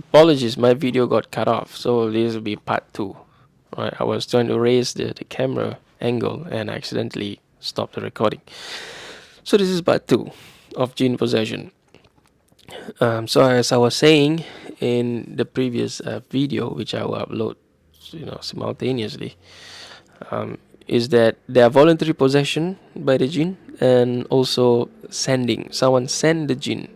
Apologies, my video got cut off, so this will be part two. Right, I was trying to raise the camera angle and accidentally stopped the recording. So this is part two of Jinn possession. So as I was saying in the previous video, which I will upload, simultaneously, is that there are voluntary possession by the jinn and also sending. Someone send the jinn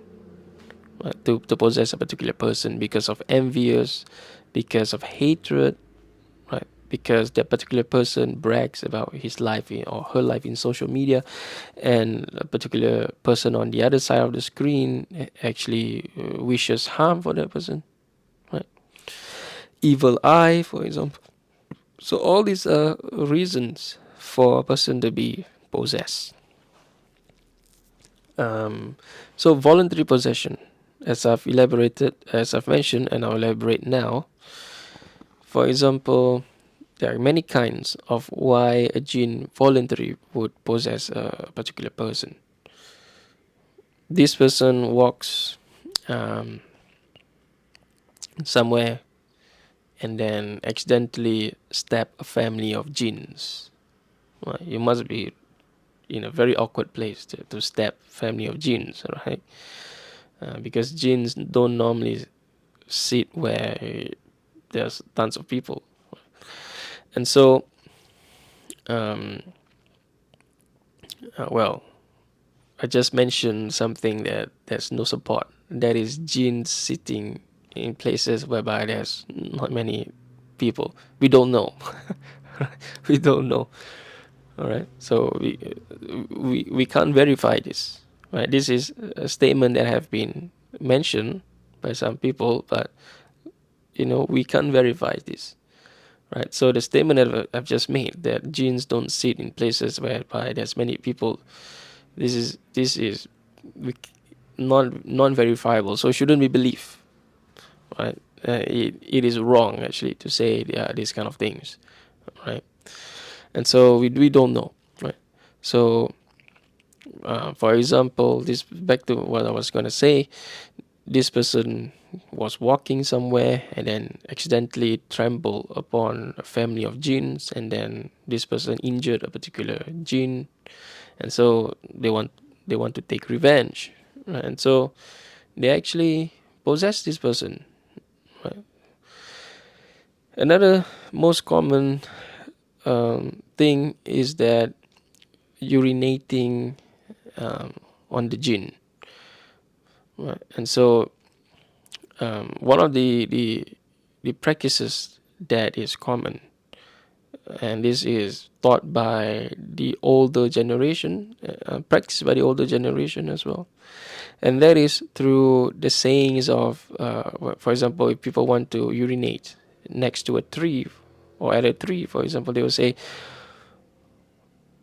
to possess a particular person because of envious, because of hatred, right? Because that particular person brags about his life or her life in social media, and a particular person on the other side of the screen actually wishes harm for that person, right? Evil eye, for example. So all these are reasons for a person to be possessed. Um, so voluntary possession, as I've mentioned, and I'll elaborate now. For example, there are many kinds of why a jinn voluntarily would possess a particular person. This person walks um, somewhere and then accidentally stab a family of jinns. Well, you must be in a very awkward place to stab family of jinns, right? Because jinns don't normally sit where there's tons of people, and so um, well, I just mentioned something that there's no support. That is jinns sitting in places whereby there's not many people. We don't know. We don't know. All right. So we can't verify this. Right. This is a statement that have been mentioned by some people, but we can't verify this. Right. So the statement that I've just made, that jinns don't sit in places whereby there's many people, this is non verifiable, so it shouldn't be believed, right? It is wrong actually to say these kind of things, right? And so we don't know, right? So for example, this back to what I was gonna say. This person was walking somewhere and then accidentally trampled upon a family of jinns, and then this person injured a particular jinn, and so they want to take revenge, right? And so they actually possess this person, right? Another most common thing is that urinating on the jinn, right? And so one of the practices that is common, and this is taught by the older generation, practiced by the older generation as well, and that is through the sayings of, for example, if people want to urinate next to a tree or at a tree, for example, they will say,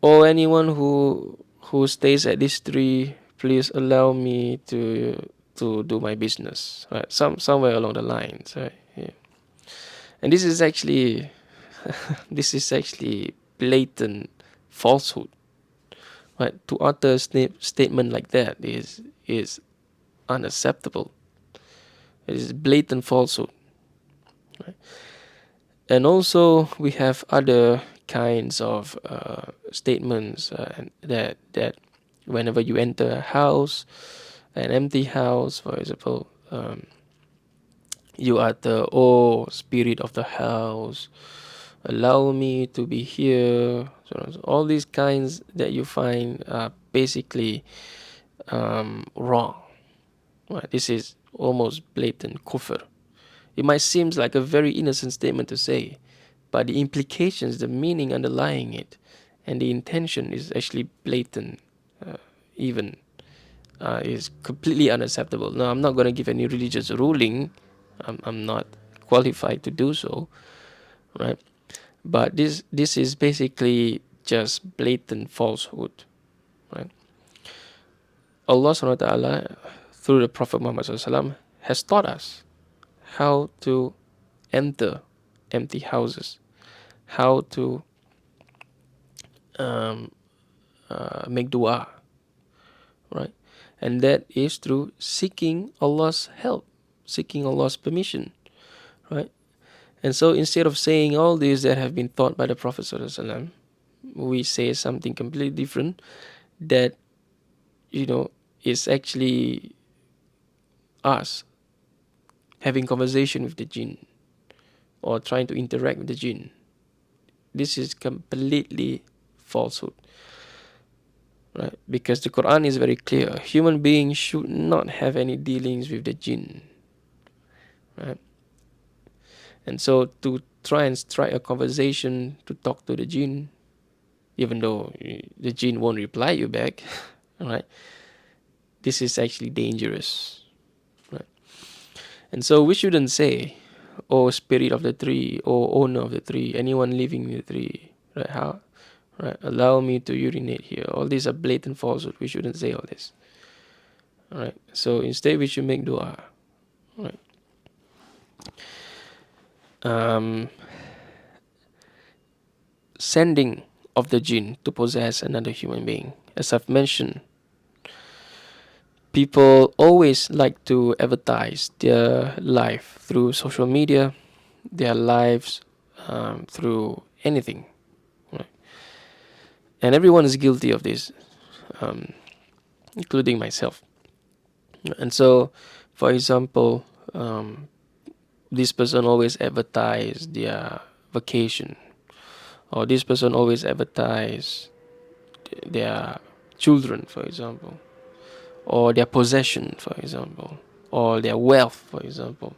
"Oh, anyone who stays at this tree, please allow me to do my business." Right, somewhere along the lines, right? Yeah. And this is actually this is actually blatant falsehood, right? To utter a statement like that is unacceptable. It is blatant falsehood. Right? And also we have other kinds of statements that whenever you enter a house, an empty house, for example, you utter, "Oh, spirit of the house, allow me to be here." So all these kinds that you find are basically wrong. Right? This is almost blatant kufr. It might seem like a very innocent statement to say, but the implications, the meaning underlying it, and the intention is actually blatant, even is completely unacceptable. Now, I'm not going to give any religious ruling. I'm not qualified to do so, right? But this is basically just blatant falsehood, right? Allah subhanahu wa ta'ala, through the Prophet Muhammad sallallahu alaihi wasallam, has taught us how to enter empty houses, how to um, make dua, right? And that is through seeking Allah's help, seeking Allah's permission, right? And so instead of saying all these that have been taught by the Prophet ﷺ, we say something completely different that, is actually us having conversation with the jinn or trying to interact with the jinn. This is completely falsehood, right? Because the Quran is very clear. Human beings should not have any dealings with the jinn, right? And so to try and strike a conversation to talk to the jinn, even though the jinn won't reply you back, right? This is actually dangerous, right? And so we shouldn't say, "Oh, spirit of the tree, oh, owner of the tree, anyone living in the tree," right? How, right? Allow me to urinate here. All these are blatant falsehood. We shouldn't say all this, right? So instead, we should make dua, right? Sending of the jinn to possess another human being. As I've mentioned, people always like to advertise their life through social media, their lives through anything, right? And everyone is guilty of this, including myself. And so, for example, this person always advertise their vacation, or this person always advertise their children, for example, or their possession, for example, or their wealth, for example.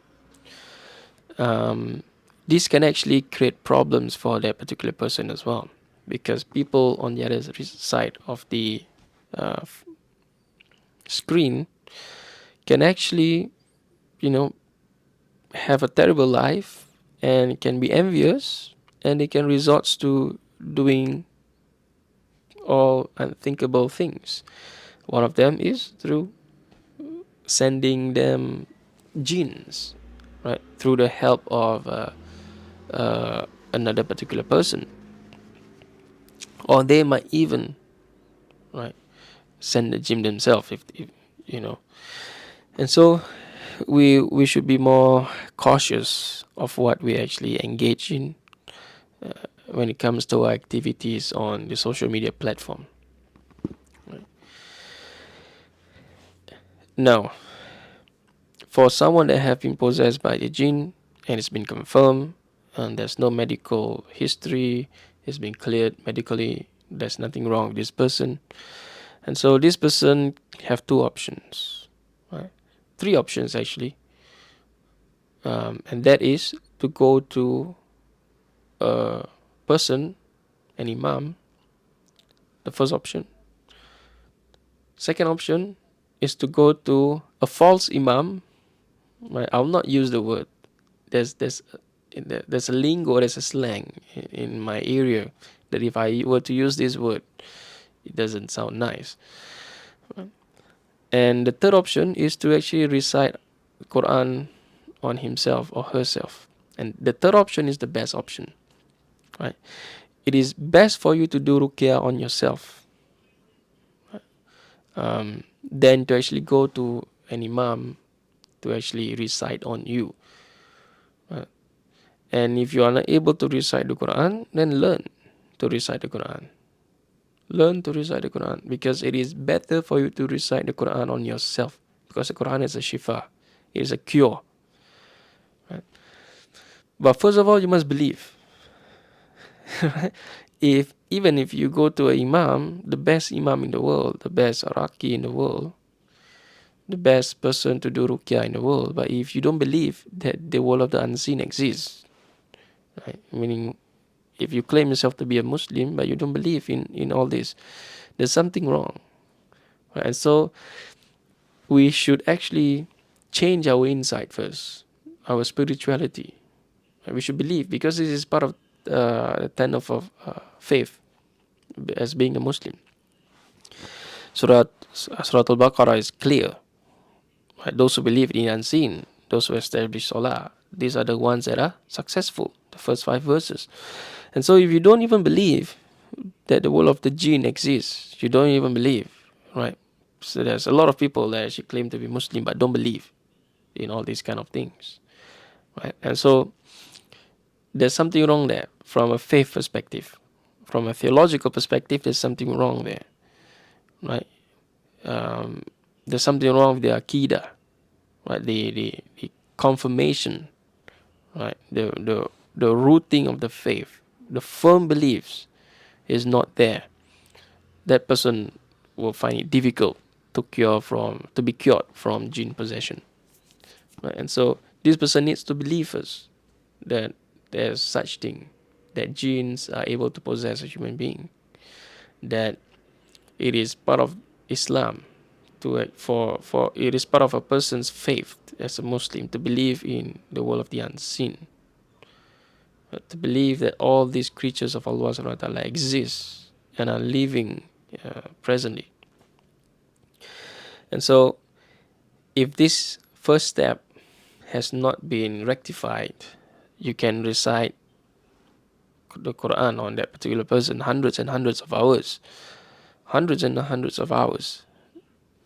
This can actually create problems for that particular person as well, because people on the other side of the screen can actually, have a terrible life and can be envious, and they can resort to doing all unthinkable things. One of them is through sending them jinns, right, through the help of another particular person, or they might even, right, send the jinn themselves, if and so we should be more cautious of what we actually engage in when it comes to our activities on the social media platform, right? Now, for someone that have been possessed by the jinn and it's been confirmed and there's no medical history, it's been cleared medically, there's nothing wrong with this person, and so this person have two options, right? Three options actually, and that is to go to a person, an imam, the first option. Second option is to go to a false imam, right? I'll not use the word. There's a lingo, there's a slang in my area that if I were to use this word, it doesn't sound nice. And the third option is to actually recite the Quran on himself or herself. And the third option is the best option, right? It is best for you to do ruqyah on yourself, than to actually go to an imam to actually recite on you. And if you are not able to recite the Quran, then learn to recite the Quran. Learn to recite the Quran, because it is better for you to recite the Quran on yourself, because the Quran is a shifa, it is a cure. Right? But first of all, you must believe. Even if you go to an imam, the best imam in the world, the best araki in the world, the best person to do ruqyah in the world, but if you don't believe that the world of the unseen exists, right? Meaning, if you claim yourself to be a Muslim but you don't believe in all this, there's something wrong, right? And so we should actually change our insight first, our spirituality. We should believe, because this is part of the tenet of faith as being a Muslim. Surah Al-Baqarah is clear. Right? Those who believe in the unseen, those who establish Salah, these are the ones that are successful. The first 5 verses. And so if you don't even believe that the world of the jinn exists, you don't even believe, right? So there's a lot of people that actually claim to be Muslim but don't believe, in all these kind of things, right? And so there's something wrong there from a faith perspective. From a theological perspective, there's something wrong there, right? Um, there's something wrong with the akida, right? The confirmation, right? The rooting of the faith, the firm beliefs is not there. That person will find it difficult to be cured from jinn possession, right? And so this person needs to believe first that there's such thing, that jinns are able to possess a human being, that it is part of Islam for it is part of a person's faith as a Muslim to believe in the world of the unseen, to believe that all these creatures of Allah subhanahu wa ta'ala exist and are living presently. And so if this first step has not been rectified, you can recite the Quran on that particular person hundreds and hundreds of hours,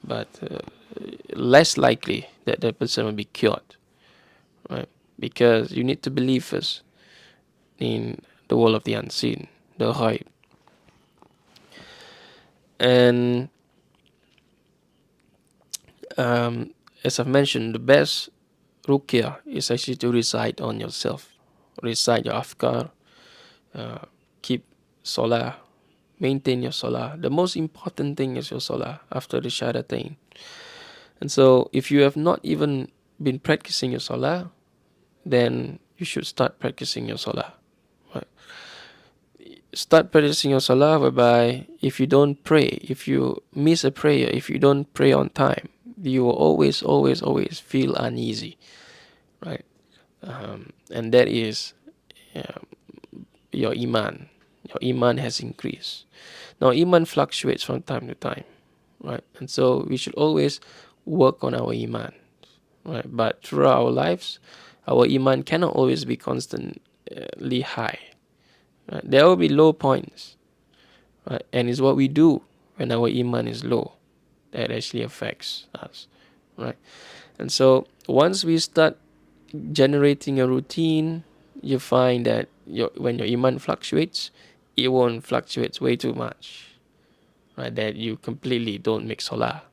but less likely that the person will be cured, right? Because you need to believe first in the world of the unseen, the ghaib. And as I've mentioned, the best ruqyah is actually to recite on yourself, recite your afkar, keep salah, maintain your salah. The most important thing is your salah after the shahadatain. And so if you have not even been practicing your salah, then you should start practicing your salah. Right? Start practicing your salah whereby if you don't pray, if you miss a prayer, if you don't pray on time, you will always feel uneasy, right? And that is your iman. Your iman has increased. Now, iman fluctuates from time to time, right? And so we should always work on our iman, right? But throughout our lives, our iman cannot always be constantly high. Right? There will be low points, right? And it's what we do when our iman is low that actually affects us, right? And so once we start generating a routine, you find that when your iman fluctuates, it won't fluctuate way too much, right? That you completely don't make salah,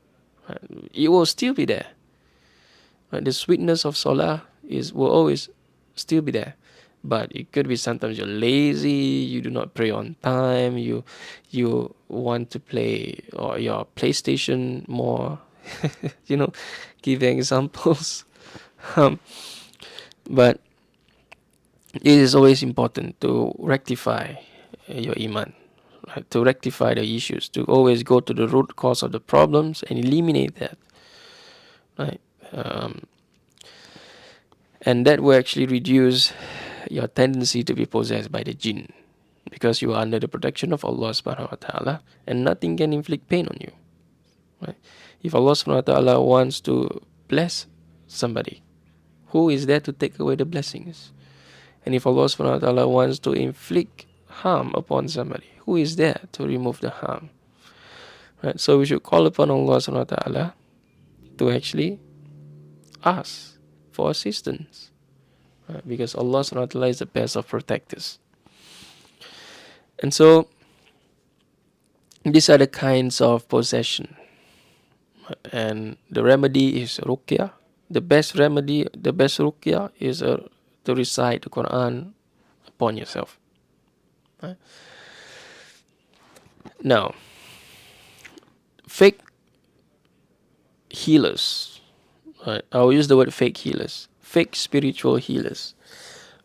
right? It will still be there, right? The sweetness of salah will always still be there, but it could be sometimes you're lazy, you do not pray on time, you want to play or your PlayStation more, giving examples. um, but it is always important to rectify your iman, right? To rectify the issues, to always go to the root cause of the problems and eliminate that, right? And that will actually reduce your tendency to be possessed by the jinn, because you are under the protection of Allah subhanahu wa ta'ala and nothing can inflict pain on you, right? If Allah subhanahu wa ta'ala wants to bless somebody, who is there to take away the blessings? And if Allah subhanahu wa ta'ala wants to inflict harm upon somebody, who is there to remove the harm? Right? So we should call upon Allah subhanahu wa ta'ala to actually ask for assistance, right? Because Allah subhanahu wa ta'ala is the best of protectors. And so these are the kinds of possession. And the remedy is ruqyah. The best remedy, the best ruqyah is to recite the Quran upon yourself. Right? Now, fake healers, right? I'll use the word fake healers, fake spiritual healers.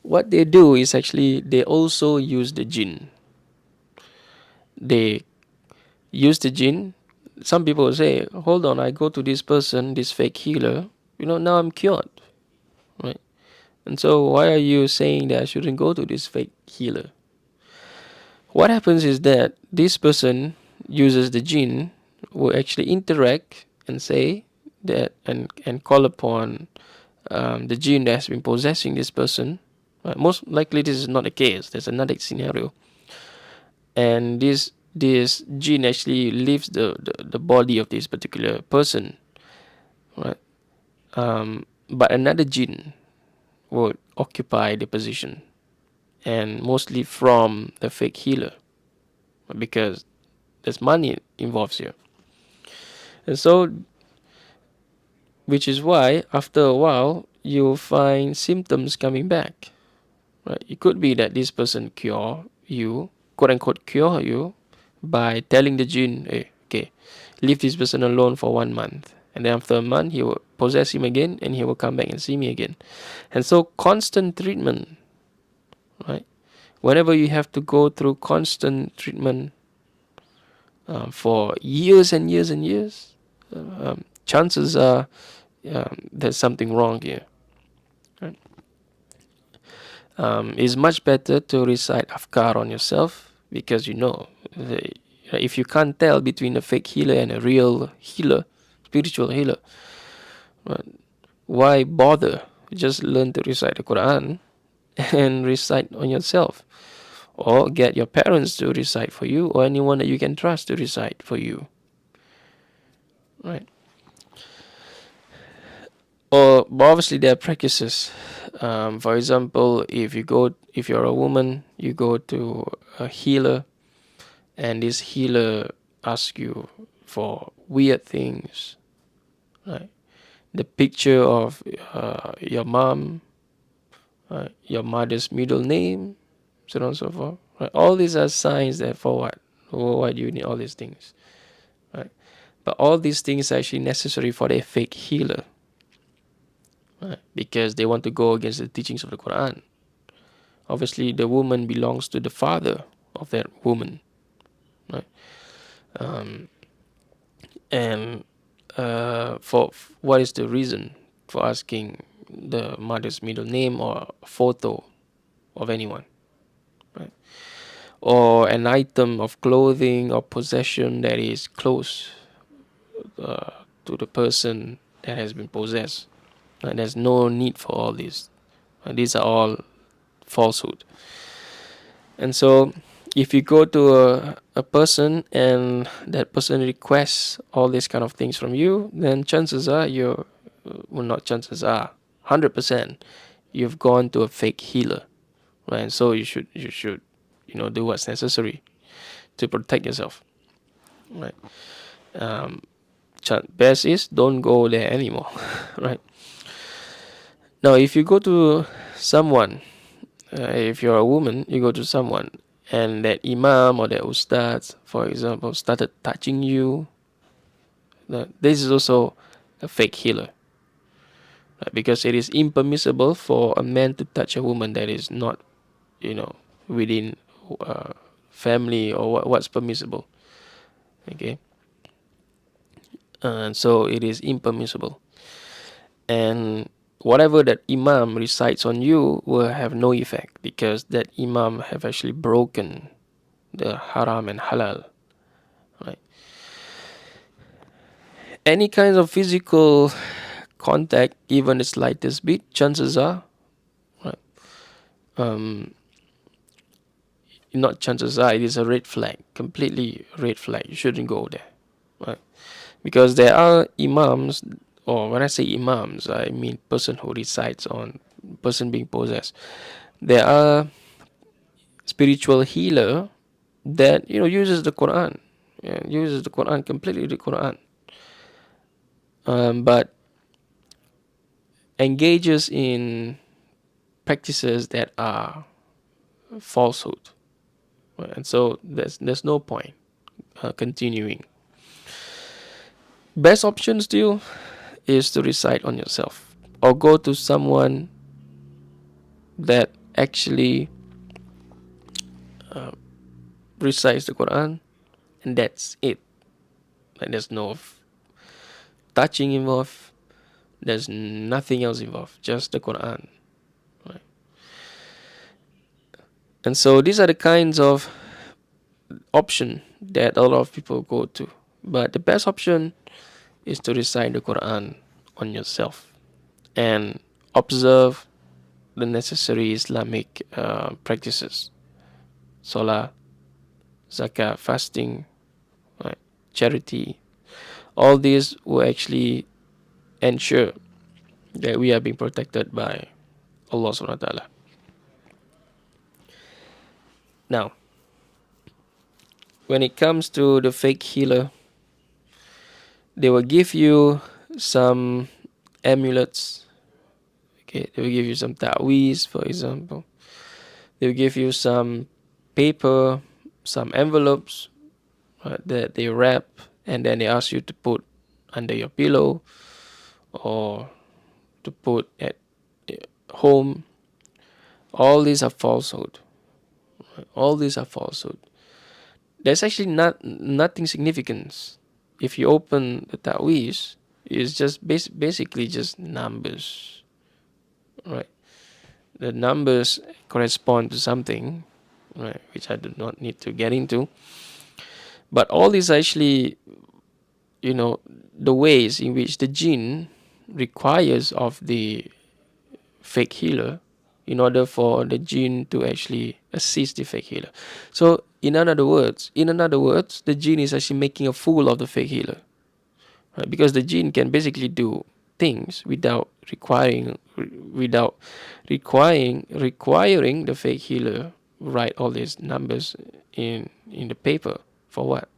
What they do is actually they also use the jinn. They use the jinn. Some people say, hold on, I go to this person, this fake healer, now I'm cured, right? And so why are you saying that I shouldn't go to this fake healer? What happens is that this person uses the jinn, will actually interact and say that and call upon the jinn that has been possessing this person. Most likely this is not the case. There's another scenario. And this jinn actually leaves the body of this particular person, right? but another jinn would occupy the position, and mostly from the fake healer, because there's money involved here. And so, which is why after a while you'll find symptoms coming back. Right? It could be that this person cure you, quote unquote cure you, by telling the jinn, hey, okay, leave this person alone for 1 month. And then after a month, he will possess him again and he will come back and see me again. And so, constant treatment, right? Whenever you have to go through constant treatment for years and years and years, chances are there's something wrong here. Right? It's much better to recite afkar on yourself, because if you can't tell between a fake healer and a real healer, spiritual healer, right, why bother? Just learn to recite the Quran and recite on yourself, or get your parents to recite for you, or anyone that you can trust to recite for you, right? Or obviously there are practices. For example, if you're a woman, you go to a healer, and this healer asks you for weird things, right? The picture of your mom, your mother's middle name, so on and so forth. Right? All these are signs that for what? Why do you need all these things? Right? But all these things are actually necessary for the fake healer, right? Because they want to go against the teachings of the Quran. Obviously, the woman belongs to the father of that woman, right? Um, and for what is the reason for asking the mother's middle name or a photo of anyone, right? Or an item of clothing or possession that is close to the person that has been possessed. There's no need for all this. These are all falsehood. And so, if you go to a person and that person requests all these kind of things from you, then chances are not chances are, 100%, you've gone to a fake healer, right? And so you should do what's necessary to protect yourself, right? Um, Best is don't go there anymore, right? Now, if you go to someone, if you're a woman, you go to someone, and that imam or that ustad, for example, started touching you, this is also a fake healer, right? Because it is impermissible for a man to touch a woman that is not, within uh, family or what's permissible. Okay, and so it is impermissible, and whatever that imam recites on you will have no effect, because that imam have actually broken the haram and halal, right? Any kinds of physical contact, even the slightest bit, chances are, right, um, not chances are, it is a red flag, completely red flag. You shouldn't go there, right? Because there are imams, or when I say imams, I mean person who recites on person being possessed. There are spiritual healer that uses the Quran, uses the Quran completely, the Quran, but engages in practices that are falsehood, right? And so there's no point continuing. Best option still is to recite on yourself, or go to someone that actually recites the Quran, and that's it. Like, there's no touching involved. There's nothing else involved. Just the Quran, right? And so these are the kinds of option that a lot of people go to. But the best option is to recite the Quran on yourself and observe the necessary Islamic practices: salah, zakah, fasting, right, charity. All these will actually ensure that we are being protected by Allah subhanahu wa ta'ala. Now, when it comes to the fake healer, they will give you some amulets. Okay, they will give you some ta'weez, for example. They will give you some paper, some envelopes that they wrap, and then they ask you to put under your pillow or to put at home. All these are falsehood. All these are falsehood. There's actually nothing significant. If you open the ta'weez, it's just basically just numbers, right? The numbers correspond to something, right, which I do not need to get into. But all these actually, the ways in which the jinn requires of the fake healer in order for the jinn to actually assist the fake healer. So in another words, the jinn is actually making a fool of the fake healer, right? Because the jinn can basically do things without requiring the fake healer write all these numbers in the paper. For what?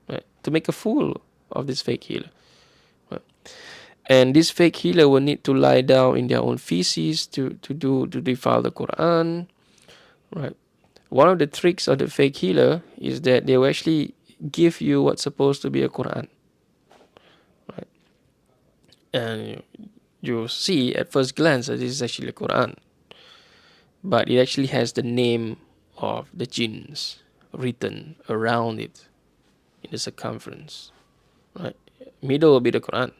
Right? To make a fool of this fake healer. Right? And this fake healer will need to lie down in their own feces to defile the Quran. Right? One of the tricks of the fake healer is that they will actually give you what's supposed to be a Quran. Right? And you see at first glance that this is actually a Quran. But it actually has the name of the jinns written around it in the circumference. Right? Middle will be the Quran.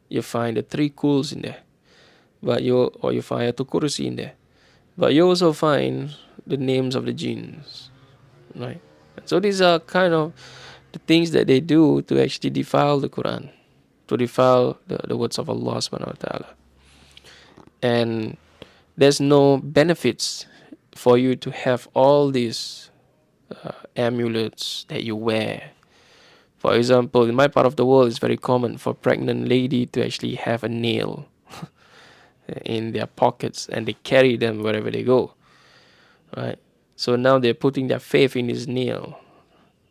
You find the 3 kuls in there. You find a Kursi in there. But you also find the names of the jinns. Right? So these are kind of the things that they do to actually defile the Quran, to defile the words of Allah subhanahu wa ta'ala. And there's no benefits for you to have all these amulets that you wear. For example, in my part of the world, it's very common for pregnant lady to actually have a nail in their pockets, and they carry them wherever they go. Right? So now they're putting their faith in this nail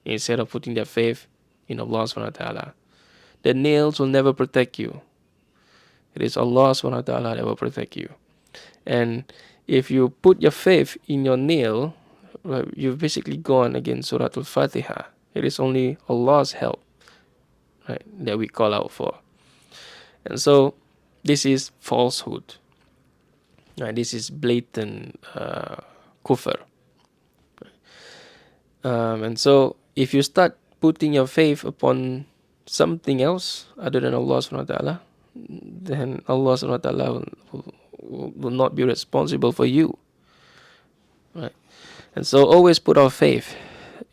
instead of putting their faith in Allah subhanahu wa ta'ala. The nails will never protect you. It is Allah subhanahu wa ta'ala that will protect you. And if you put your faith in your nail, right, you've basically gone against Surah Al-Fatiha. It is only Allah's help, right, that we call out for. And so this is falsehood. Right? This is blatant kufr. And so if you start putting your faith upon something else other than Allah subhanahu wa ta'ala, then Allah subhanahu wa ta'ala will not be responsible for you. Right? And so always put our faith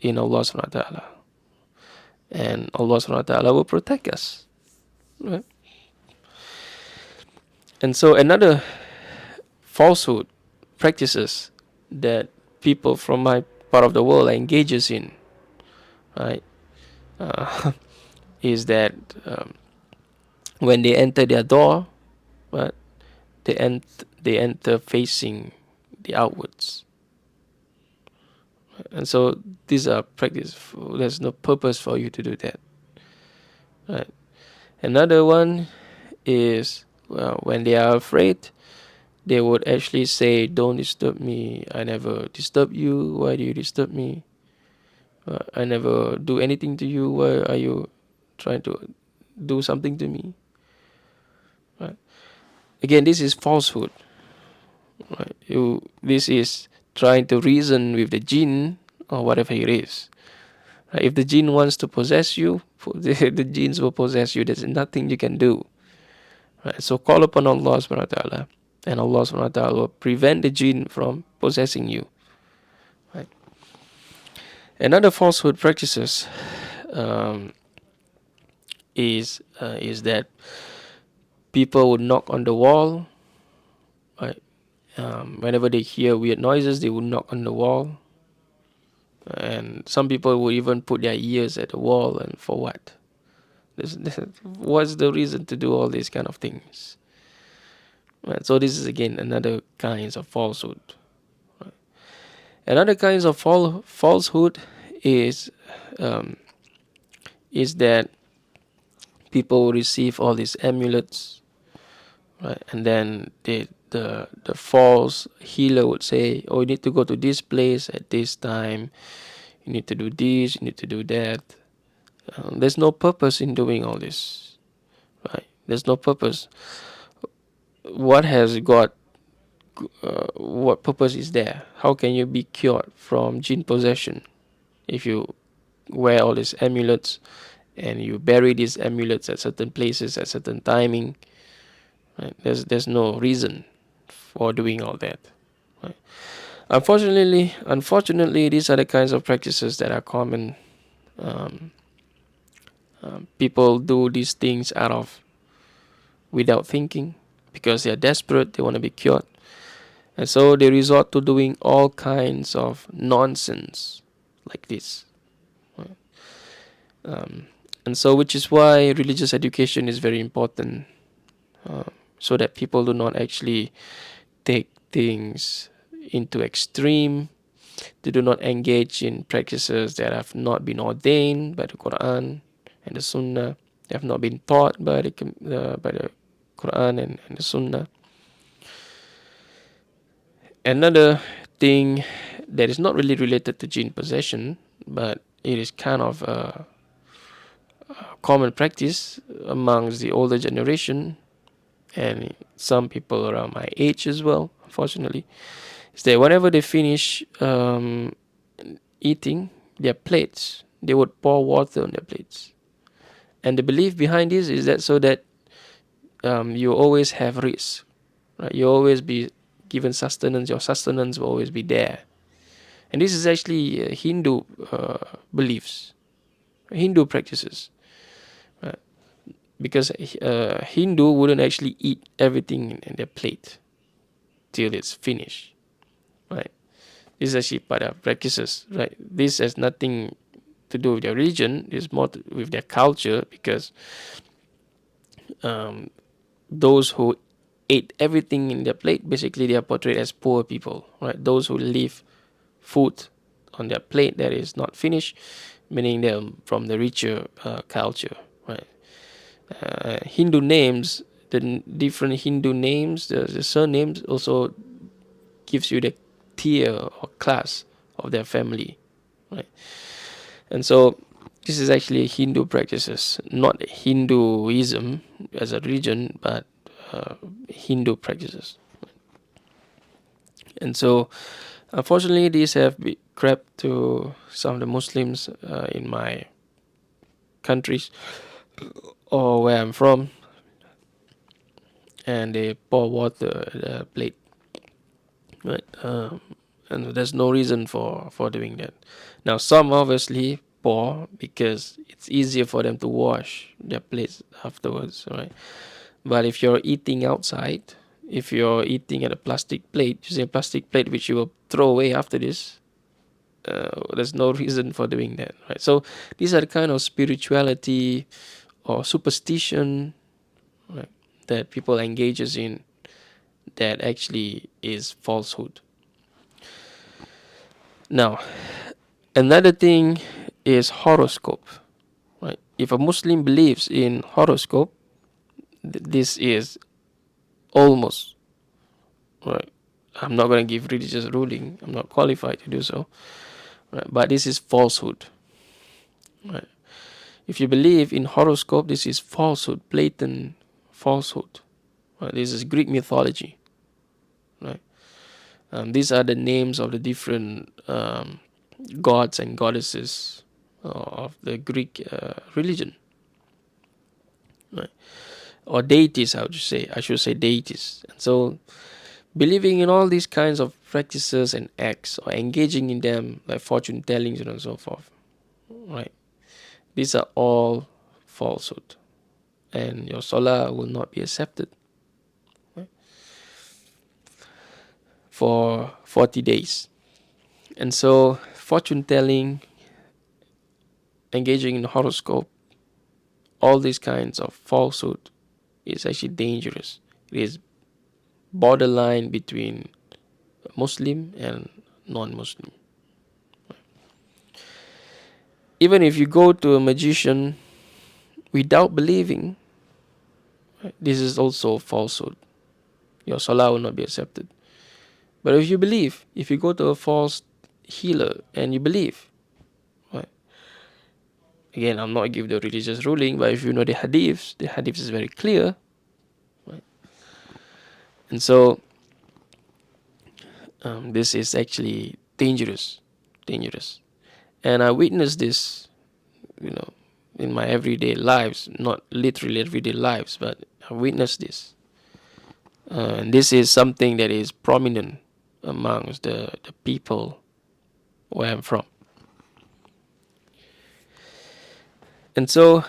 in Allah subhanahu wa ta'ala. And Allah subhanahu wa ta'ala will protect us. Right? And so another falsehood practices that people from my part of the world engages in, right, is that when they enter their door, right, they enter facing the outwards. And so these are practice. There's no purpose for you to do that. Right. Another one is, well, when they are afraid, they would actually say, "Don't disturb me. I never disturb you. Why do you disturb me? I never do anything to you. Why are you trying to do something to me?" Right. Again, this is falsehood. Right. This is trying to reason with the jinn or whatever it is. Right. If the jinn wants to possess you, the jinns will possess you. There's nothing you can do. Right. So call upon Allah subhanahu wa ta'ala, and Allah subhanahu wa ta'ala will prevent the jinn from possessing you. Right. Another falsehood practices is that people would knock on the wall. Right. Whenever they hear weird noises, they would knock on the wall. And some people would even put their ears at the wall. And for what? What's the reason to do all these kind of things? Right? So this is again another kinds of falsehood. Right? Another kinds of falsehood is um, is that people receive all these amulets, right? And then the false healer would say, "Oh, you need to go to this place at this time. You need to do this. You need to do that." There's no purpose in doing all this, right? There's no purpose. What has got? What purpose is there? How can you be cured from jinn possession if you wear all these amulets and you bury these amulets at certain places at certain timing? Right? There's no reason for doing all that. Right? Unfortunately, these are the kinds of practices that are common. Um, People do these things out of without thinking because they are desperate. They want to be cured, and so they resort to doing all kinds of nonsense like this. Right? And so, which is why religious education is very important, uh, so that people do not actually take things into extreme. They do not engage in practices that have not been ordained by the Quran and the Sunnah. They have not been taught by the Quran and the Sunnah. Another thing that is not really related to jinn possession, but it is kind of a common practice amongst the older generation and some people around my age as well, unfortunately, is that whenever they finish eating their plates, they would pour water on their plates. And the belief behind this is that so that you always have risk, right? You always be given sustenance. Your sustenance will always be there. And this is actually Hindu beliefs, Hindu practices, right? Because Hindu wouldn't actually eat everything in their plate till it's finished, right? This is actually part of practices, right? This has nothing to do with their religion. It's more with their culture because um, those who ate everything in their plate, basically they are portrayed as poor people, right? Those who leave food on their plate that is not finished, meaning they're from the richer culture, right? Hindu names, different Hindu names, the surnames also gives you the tier or class of their family, right? And so this is actually Hindu practices, not Hinduism as a religion, but Hindu practices. And so, unfortunately, these have been crept to some of the Muslims in my countries or where I'm from, and they pour water at the plate, right? And there's no reason for doing that. Now, some obviously pour because it's easier for them to wash their plates afterwards, right? But if you're eating outside, if you're eating at a plastic plate, using a plastic plate which you will throw away after this, there's no reason for doing that, right? So these are the kind of spirituality or superstition, right, that people engages in that actually is falsehood. Now, another thing is horoscope, right? If a Muslim believes in horoscope, this is almost right. I'm not going to give religious ruling. I'm not qualified to do so, right? But this is falsehood, right? If you believe in horoscope, this is falsehood, blatant falsehood. Right? This is Greek mythology, right? These are the names of the different gods and goddesses of the Greek religion, right? Or deities, I should say deities. And so, believing in all these kinds of practices and acts, or engaging in them, like fortune telling and so forth, right? These are all falsehood, and your salah will not be accepted, right, for 40 days. And so, fortune telling, engaging in horoscope, all these kinds of falsehood is actually dangerous. It is borderline between Muslim and non-Muslim. Even if you go to a magician without believing, right, this is also falsehood. Your salah will not be accepted. But if you believe, if you go to a false healer and you believe, right? Again, I'm not giving the religious ruling, but if you know the hadith is very clear, right? And so this is actually dangerous, dangerous. And I witnessed this, you know, in my everyday lives, not literally everyday lives, but I witnessed this. And this is something that is prominent amongst the people where I'm from. And so,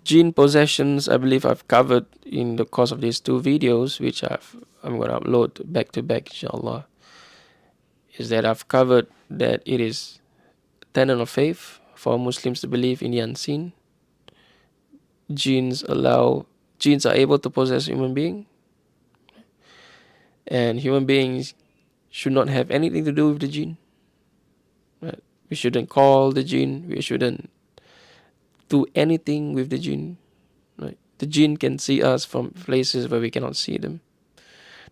gene possessions, I believe I've covered in the course of these two videos, which I'm going to upload back to back, inshallah. Is that I've covered that it is a tenet of faith for Muslims to believe in the unseen. Genes are able to possess human being, and human beings should not have anything to do with the jinn. Right? We shouldn't call the jinn. We shouldn't do anything with the jinn. Right? The jinn can see us from places where we cannot see them.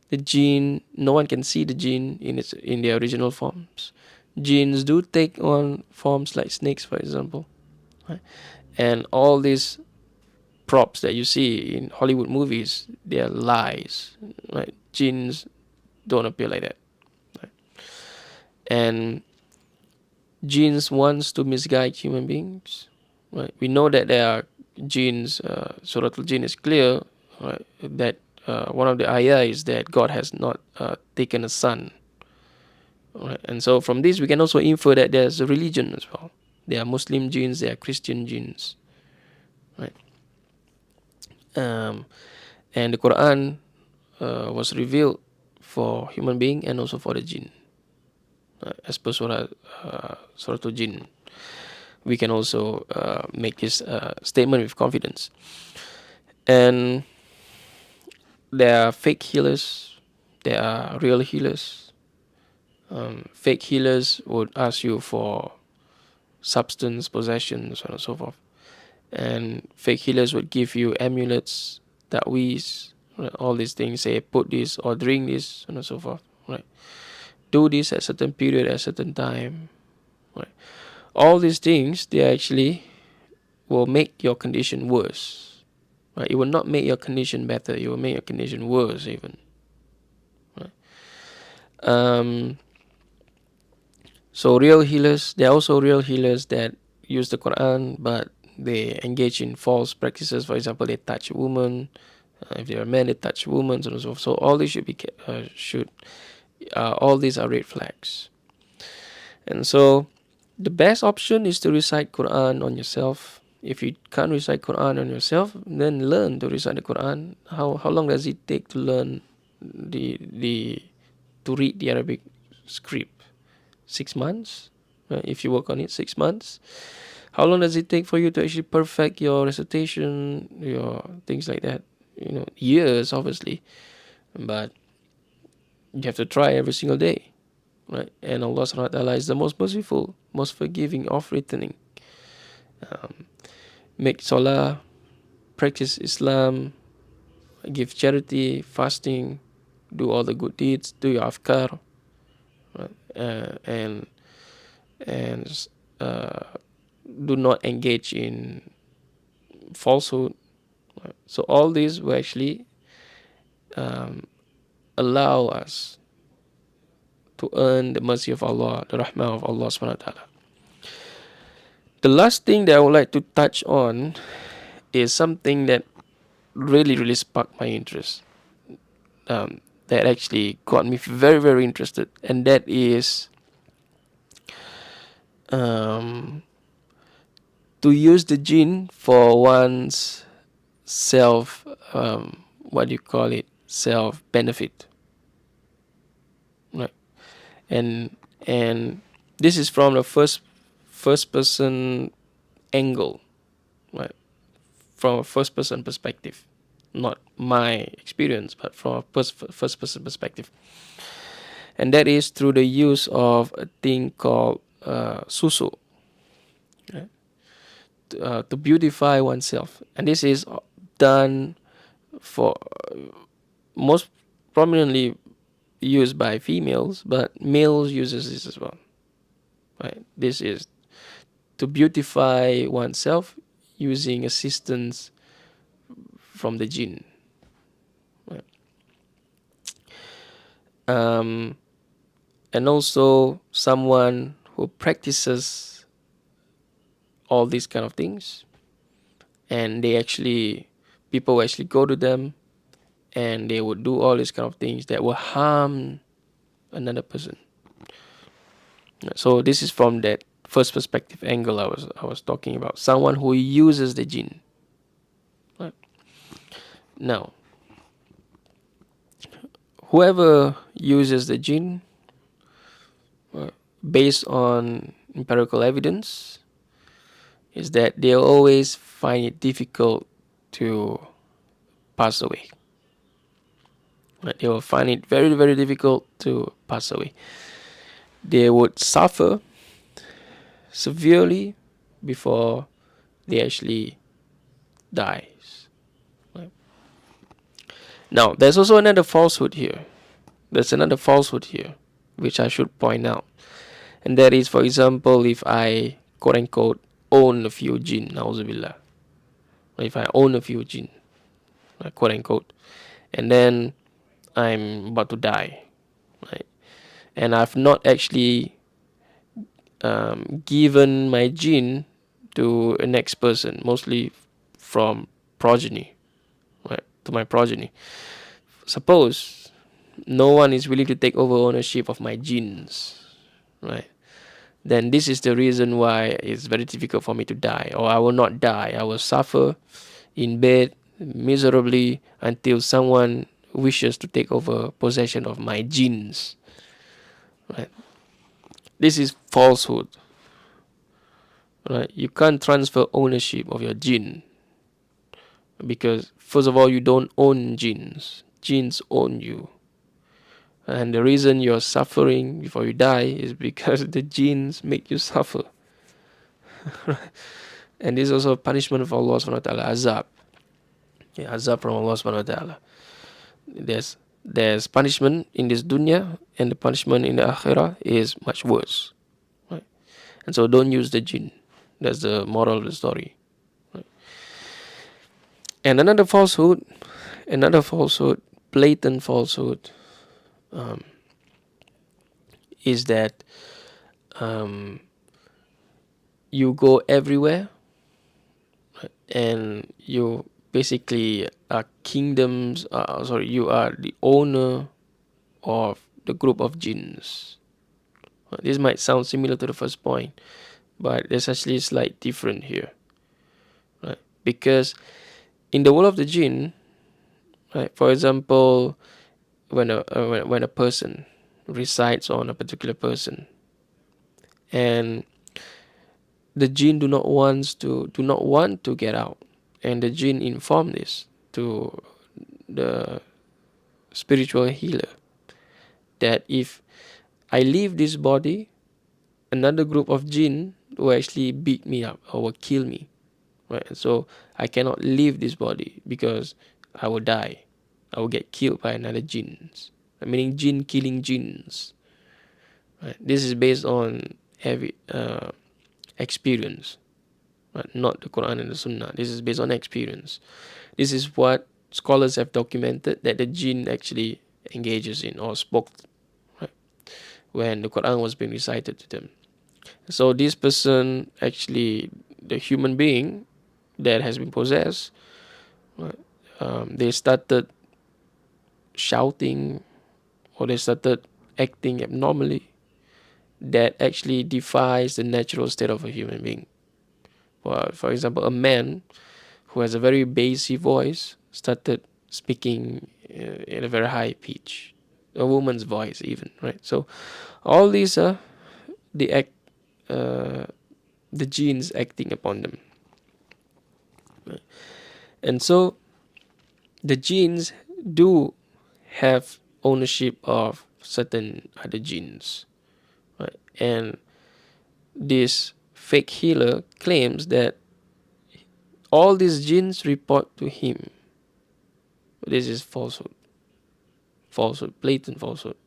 The jinn, no one can see the jinn in their original forms. Jinns do take on forms like snakes, for example, right? And all these props that you see in Hollywood movies, they are lies, right? Jinns don't appear like that, right? And jinns wants to misguide human beings, right? We know that there are jinns. Surah Al-Jinn is clear, right? That one of the ayah is that God has not taken a son, right? And so from this we can also infer that there's a religion as well. There are Muslim jinns, there are Christian jinns, right? And the Quran was revealed for human being and also for the jinn. As per Surah Al-Jinn, we can also make this statement with confidence. And there are fake healers, there are real healers. Fake healers would ask you for substance, possessions, and so forth. And fake healers would give you amulets, ta'weez, right? All these things, say put this or drink this, and so forth. Right? Do this at a certain period, at a certain time. Right? All these things, they actually will make your condition worse. Right? It will not make your condition better. It will make your condition worse even. Right? So real healers, there are also real healers that use the Quran, but they engage in false practices. For example, they touch a woman. If they are men, they touch women, and so forth. So all these all these are red flags. And so the best option is to recite Quran on yourself. If you can't recite Quran on yourself, then learn to recite the Quran. How long does it take to learn to read the Arabic script? 6 months. If you work on it, 6 months. How long does it take for you to actually perfect your recitation, your things like that? Years, obviously, but you have to try every single day, right? And Allah subhanahu wa ta'ala is the most merciful, most forgiving of returning. Make salah, practice Islam, give charity, fasting, do all the good deeds, do your afkar, right? And do not engage in falsehood. Right? So all these will actually allow us to earn the mercy of Allah, the rahmah of Allah subhanahu wa ta'ala. The last thing that I would like to touch on is something that really, really sparked my interest. That actually got me very, very interested, and that is to use the jinn for one's self, self benefit, right? And this is from the first person angle, right? from a first person perspective, not my experience, but from a first person perspective. And that is through the use of a thing called susu, right? To beautify oneself. And this is done for most prominently used by females, but males uses this as well. Right? This is to beautify oneself using assistance from the jinn. Right? Um, and also someone who practices all these kind of things, and people actually go to them, and they would do all these kind of things that will harm another person. So this is from that first perspective angle I was talking about. Someone who uses the jinn. Right? Now, whoever uses the jinn, based on empirical evidence, is that they always find it difficult to pass away. Right? They will find it very, very difficult to pass away. They would suffer severely before they actually dies. Right? Now, there's also another falsehood here. Which I should point out. And that is, for example, if I, quote unquote, own a few jinn, na'uzubillah. If I own a few jinn, quote unquote, and then I'm about to die, right? And I've not actually given my jinn to a next person, mostly from progeny, right? To my progeny. Suppose no one is willing to take over ownership of my genes, right? Then this is the reason why it's very difficult for me to die, or I will not die. I will suffer in bed miserably until someone wishes to take over possession of my genes. Right? This is falsehood. Right? You can't transfer ownership of your gene because, first of all, you don't own genes. Genes own you. And the reason you're suffering before you die is because the genes make you suffer. And this is also a punishment of Allah subhanahu wa ta'ala, azab. Yeah, azab from Allah subhanahu wa ta'ala. There's punishment in this dunya, and the punishment in the akhirah is much worse. Right? And so don't use the jinn. That's the moral of the story. Right? And another falsehood, blatant falsehood, is that you go everywhere, right? And you basically are you are the owner of the group of jinns. This might sound similar to the first point, but there's actually a slight difference here, right? Because in the world of the jinn, right, for example, when a person resides on a particular person, and the jinn do not want to get out, and the jinn inform this to the spiritual healer that if I leave this body, another group of jinn will actually beat me up or will kill me, right? So I cannot leave this body because I will die. I will get killed by another jinns, meaning jinn killing jinns. Right? This is based on heavy experience, right? Not the Quran and the Sunnah. This is based on experience. This is what scholars have documented that the jinn actually engages in or spoke, right, when the Quran was being recited to them. So this person, actually, the human being that has been possessed, right, they started shouting, or they started acting abnormally that actually defies the natural state of a human being. For example, a man who has a very bassy voice started speaking in a very high pitch, a woman's voice even, right? So all these are the genes acting upon them. Right? And so the jinns do have ownership of certain other jinns, right? And this fake healer claims that all these jinns report to him. This is falsehood. Falsehood, blatant falsehood.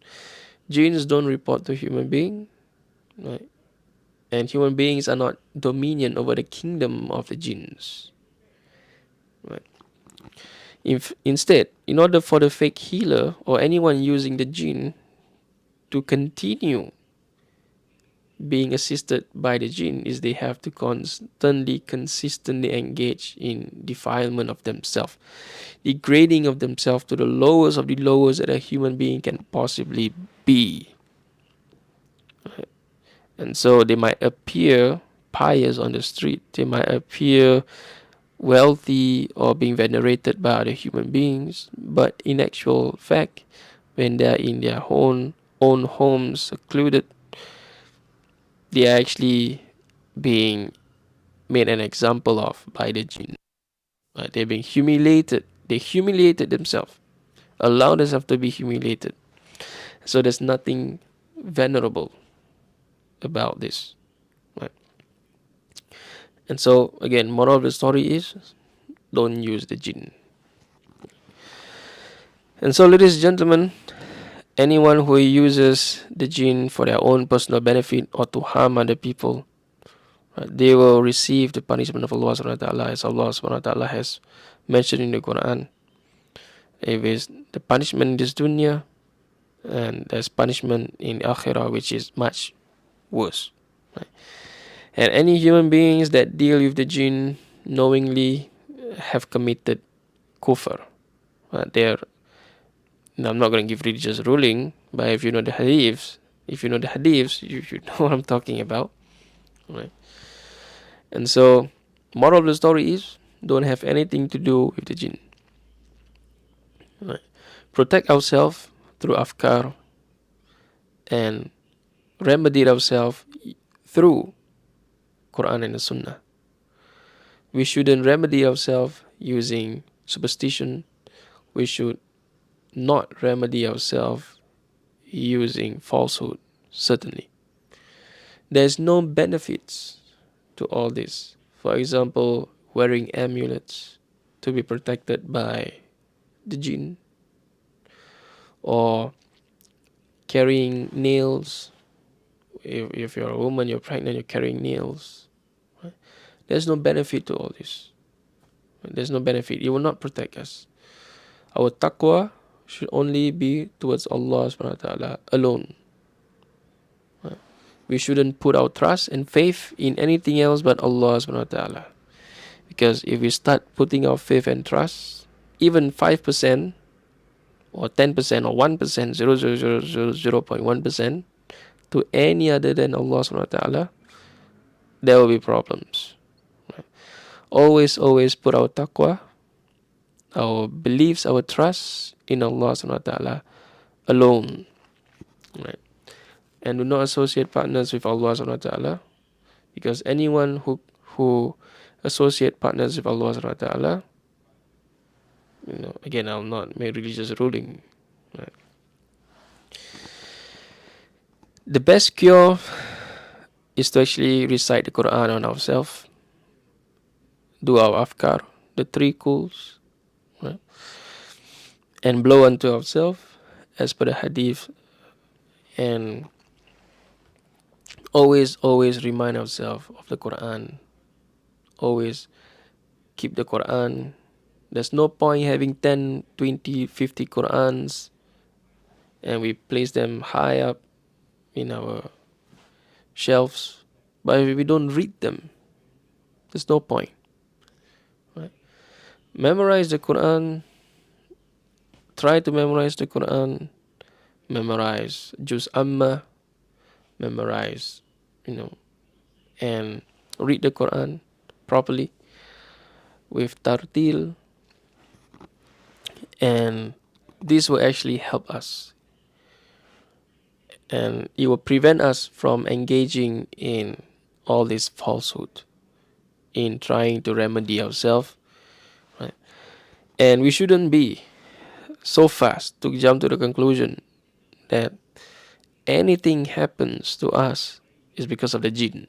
Jinns don't report to human beings, right? And human beings are not dominion over the kingdom of the jinns, right? Instead, in order for the fake healer or anyone using the jinn to continue being assisted by the jinn, is they have to consistently engage in defilement of themselves, degrading of themselves to the lowest of the lowest that a human being can possibly be. And so they might appear pious on the street, they might appear wealthy or being venerated by other human beings, but in actual fact, when they are in their own homes, secluded, they are actually being made an example of by the jinn. Right? They're being humiliated. They humiliated themselves, allowed themselves to be humiliated. So there's nothing venerable about this. Right? And so again, moral of the story is don't use the jinn. And so, ladies and gentlemen, anyone who uses the jinn for their own personal benefit or to harm other people, right, they will receive the punishment of Allah subhanahu wa ta'ala, as Allah subhanahu wa ta'ala has mentioned in the Quran. It is the punishment in this dunya, and there's punishment in akhirah, which is much worse. Right? And any human beings that deal with the jinn knowingly have committed kufr. They're Now, I'm not going to give religious ruling, but if you know the hadiths, you should know what I'm talking about, right? And so, moral of the story is don't have anything to do with the jinn. Right? Protect ourselves through afkar and remedy ourselves through Quran and the Sunnah. We shouldn't remedy ourselves using superstition. We should not remedy ourselves using falsehood, certainly. There's no benefits to all this. For example, wearing amulets to be protected by the jinn, or carrying nails. If you're a woman, you're pregnant, you're carrying nails. Right? There's no benefit to all this. There's no benefit. It will not protect us. Our taqwa should only be towards Allah subhanahu wa ta'ala alone. Right? We shouldn't put our trust and faith in anything else but Allah subhanahu wa ta'ala. Because if we start putting our faith and trust, even 5% or 10% or 1%, 0.1% to any other than Allah subhanahu wa ta'ala, there will be problems. Right? Always put our taqwa, our beliefs, our trust in Allah subhanahu wa ta'ala alone. Right? And do not associate partners with Allah subhanahu wa ta'ala, because anyone who associate partners with Allah subhanahu wa ta'ala, again, I'll not make religious ruling. Right? The best cure is to actually recite the Quran on ourselves, do our afkar, the three kuls, right? And blow unto ourselves as per the hadith, and always remind ourselves of the Quran. Always keep the Quran. There's no point having 10, 20, 50 Qurans and we place them high up in our shelves, but if we don't read them, there's no point. Right? Memorize the Quran. Try to memorize the Quran. Memorize Juz Amma. Memorize, and read the Quran properly with tartil, and this will actually help us, and it will prevent us from engaging in all this falsehood, in trying to remedy ourselves, right? And we shouldn't be so fast to jump to the conclusion that anything happens to us is because of the jinn.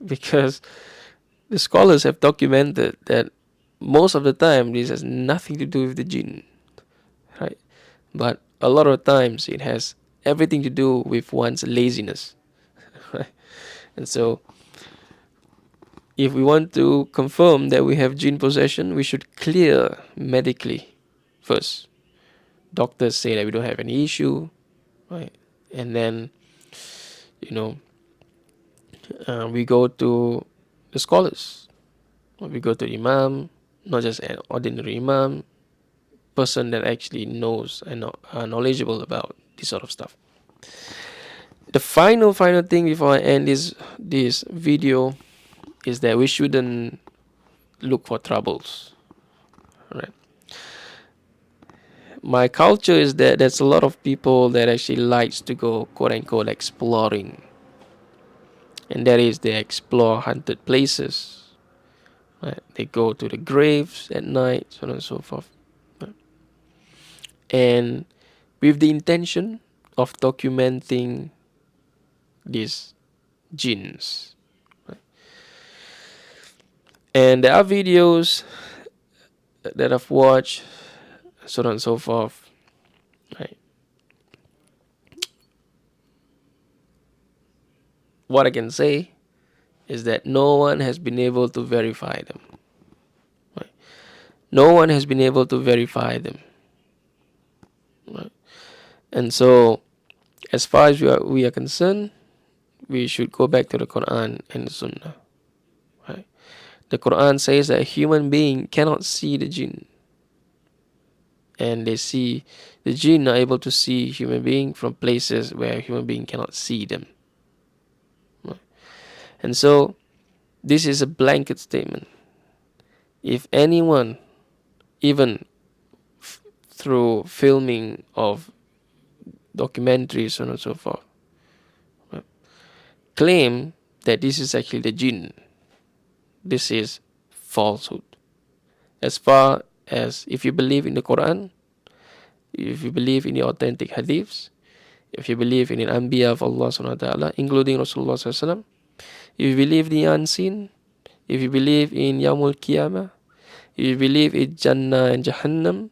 Because the scholars have documented that most of the time this has nothing to do with the jinn, right? But a lot of times it has everything to do with one's laziness, right? And so if we want to confirm that we have jinn possession, we should clear medically first. Doctors say that we don't have any issue, right? And then, you know, we go to the scholars. We go to imam, not just an ordinary imam, person that actually knows and are knowledgeable about this sort of stuff. The final thing before I end this video is that we shouldn't look for troubles, right? My culture is that there's a lot of people that actually likes to go quote unquote exploring, and that is they explore haunted places, right? They go to the graves at night, so on and so forth, right? And with the intention of documenting these jinns, right? And there are videos that I've watched, so on and so forth, right? What I can say is that no one has been able to verify them, right? No one has been able to verify them, right? And so as far as we are concerned, we should go back to the Quran and the Sunnah, right? The Quran says that a human being cannot see the jinn, and the jinn are able to see human being from places where a human being cannot see them, right? And so this is a blanket statement. If anyone, even through filming of documentaries and so forth, right, claim that this is actually the jinn, this is falsehood. As far as if you believe in the Quran, if you believe in the authentic hadiths, if you believe in the Anbiya of Allah subhanahu wa ta'ala, including Rasulullah sallallahu alaihi wasallam, if you believe in the unseen, if you believe in Yawmul Qiyamah, if you believe in Jannah and Jahannam,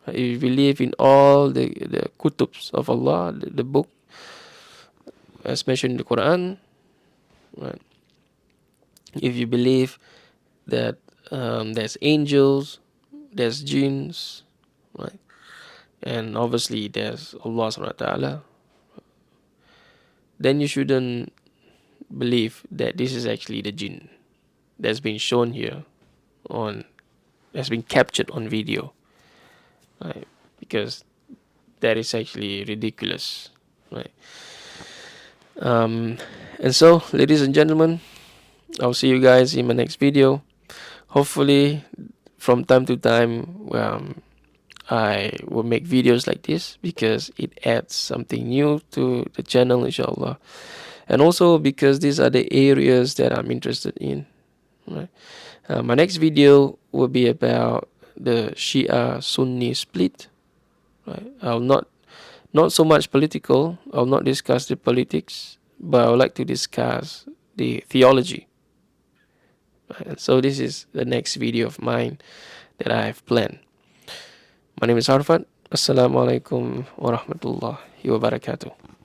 if you believe in all the kutubs of Allah, the book, as mentioned in the Quran, right? If you believe that there's angels, there's jinns, right? And obviously there's Allah subhanahu wa ta'ala, then you shouldn't believe that this is actually the jinn that's been shown here on, has been captured on video, right? Because that is actually ridiculous, right? And so, ladies and gentlemen, I'll see you guys in my next video. Hopefully, from time to time, I will make videos like this because it adds something new to the channel, inshallah. And also because these are the areas that I'm interested in, right? My next video will be about the Shia Sunni split, right? I'll not so much political. I'll not discuss the politics, but I would like to discuss the theology. Right? And so this is the next video of mine that I have planned. My name is Arfat. Assalamualaikum warahmatullahi wabarakatuh.